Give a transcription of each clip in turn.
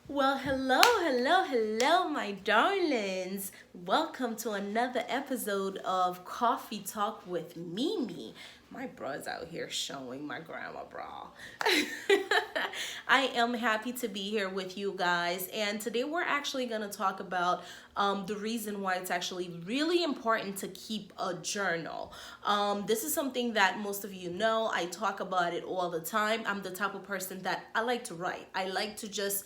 Well, hello, my darlings. Welcome to another episode of Coffee Talk with Mimi. My bra's out here showing my grandma bra. I am happy to be here with you guys, and today we're actually going to talk about the reason why it's actually really important to keep a journal. This is something that most of you know. I talk about it all the time. I'm the type of person that I like to write. I like to just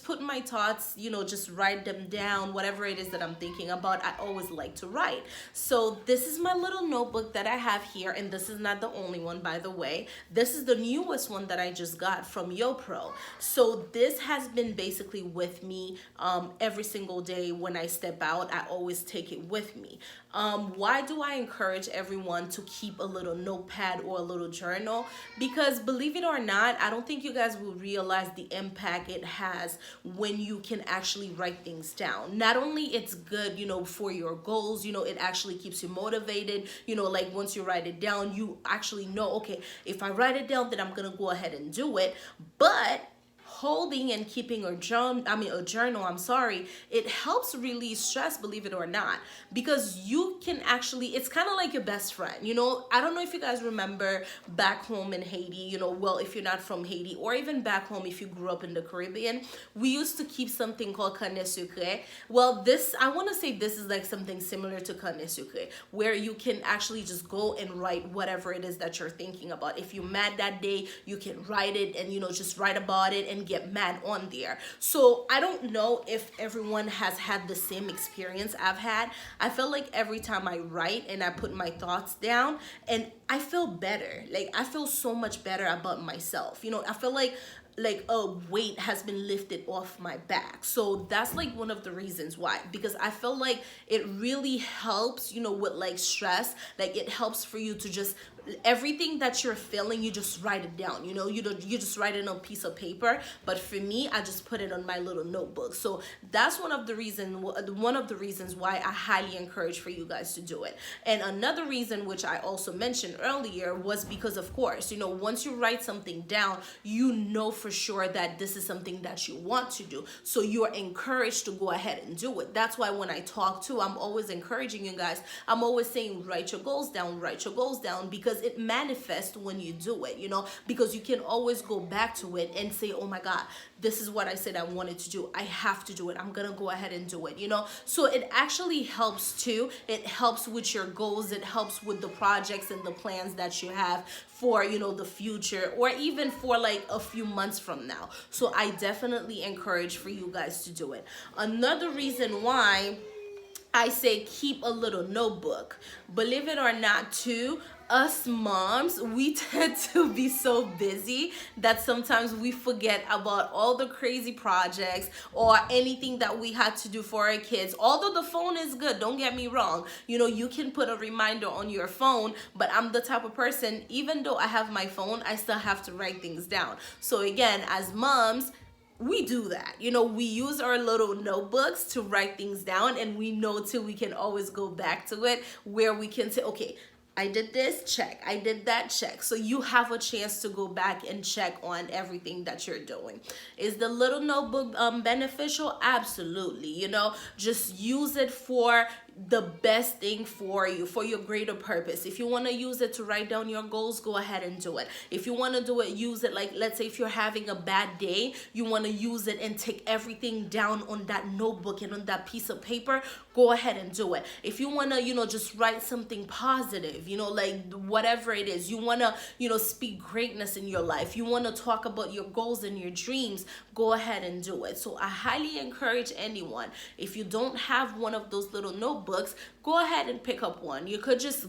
put my thoughts, just write them down. Whatever it is that I'm thinking about, I always like to write. So this is my little notebook that I have here, and this is not the only one, by the way. This is the newest one that I just got from YoPro. So this has been basically with me every single day when I step out. I always take it with me. Why do I encourage everyone to keep a little notepad or a little journal? Because believe it or not, I don't think you guys will realize the impact it has when you can actually write things down. Not only it's good, for your goals, it actually keeps you motivated. Like once you write it down, you actually know, okay, if I write it down, then I'm gonna go ahead and do it. But holding and keeping a journal, it helps release stress, believe it or not, because you can actually, it's kind of like your best friend. I don't know if you guys remember back home in Haiti, well, if you're not from Haiti, or even back home if you grew up in the Caribbean, we used to keep something called canne sucre. Well, I want to say this is like something similar to canne sucre, where you can actually just go and write whatever it is that you're thinking about. If you're mad that day, you can write it and just write about it and get mad on there. So I don't know if everyone has had the same experience I've had. I feel like every time I write and I put my thoughts down, and I feel better. Like I feel so much better about myself. I feel like a weight has been lifted off my back. So that's like one of the reasons why, because I feel like it really helps, with like stress. Like it helps for you to just, everything that you're feeling, you just write it down. You just write it on a piece of paper. But for me, I just put it on my little notebook. So that's one of the reasons why I highly encourage for you guys to do it. And another reason, which I also mentioned earlier, was because of course, once you write something down, you know for sure that this is something that you want to do. So you're encouraged to go ahead and do it. That's why when I talk to, I'm always encouraging you guys. I'm always saying, write your goals down, because it manifests when you do it, because you can always go back to it and say, oh my God, this is what I said I wanted to do. I have to do it. I'm going to go ahead and do it, So it actually helps too. It helps with your goals. It helps with the projects and the plans that you have for, the future, or even for like a few months from now. So I definitely encourage for you guys to do it. Another reason why I say keep a little notebook, believe it or not too, us moms, we tend to be so busy that sometimes we forget about all the crazy projects or anything that we had to do for our kids. Although the phone is good, don't get me wrong, you can put a reminder on your phone, but I'm the type of person, even though I have my phone, I still have to write things down. So again, as moms, we do that. We use our little notebooks to write things down, and we know too we can always go back to it, where we can say, okay, I did this, check. I did that, check. So you have a chance to go back and check on everything that you're doing. Is the little notebook beneficial? Absolutely. Just use it for the best thing for you, for your greater purpose. If you want to use it to write down your goals, go ahead and do it. If you want to do it, use it, like let's say if you're having a bad day, you want to use it and take everything down on that notebook and on that piece of paper, go ahead and do it. If you want to, just write something positive, like whatever it is, you want to, speak greatness in your life, you want to talk about your goals and your dreams, go ahead and do it. So I highly encourage anyone, if you don't have one of those little notebooks, go ahead and pick up one. You could just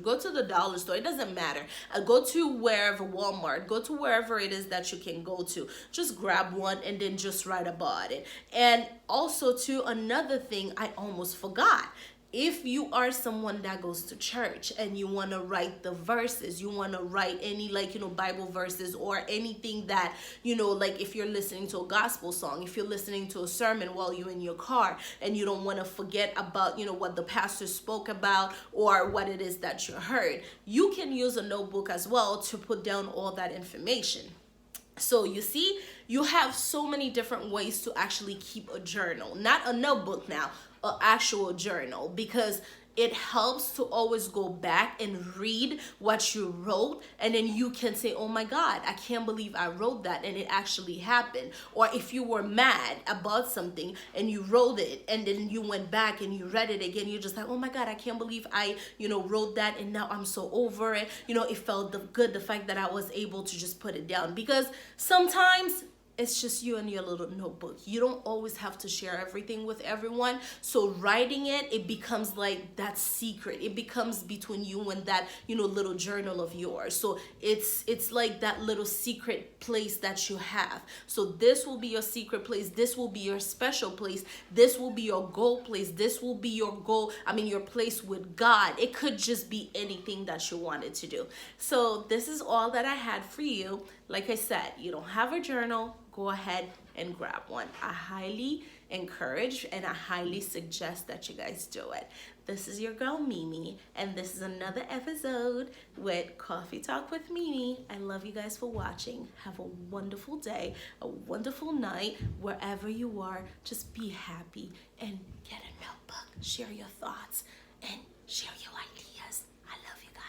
go to the dollar store, it doesn't matter, go to wherever, Walmart, go to wherever it is that you can go to, just grab one and then just write about it. And also too, another thing I almost forgot, if you are someone that goes to church and you want to write the verses, you want to write any Bible verses or anything that, like if you're listening to a gospel song, if you're listening to a sermon while you're in your car and you don't want to forget about, what the pastor spoke about or what it is that you heard, you can use a notebook as well to put down all that information. So you see, you have so many different ways to actually keep a journal, not a notebook now, an actual journal, because it helps to always go back and read what you wrote, and then you can say, oh my God, I can't believe I wrote that and it actually happened. Or if you were mad about something and you wrote it and then you went back and you read it again, you're just like, oh my God, I can't believe I wrote that, and now I'm so over it. It felt good, the fact that I was able to just put it down, because sometimes it's just you and your little notebook. You don't always have to share everything with everyone. So writing it, it becomes like that secret. It becomes between you and that, little journal of yours. So it's like that little secret place that you have. So this will be your secret place. This will be your special place. This will be your goal place. This will be your goal. Your place with God. It could just be anything that you wanted to do. So this is all that I had for you. Like I said, you don't have a journal, go ahead and grab one. I highly encourage and I highly suggest that you guys do it. This is your girl Mimi, and this is another episode with Coffee Talk with Mimi. I love you guys for watching. Have a wonderful day, a wonderful night, wherever you are. Just be happy and get a notebook. Share your thoughts and share your ideas. I love you guys.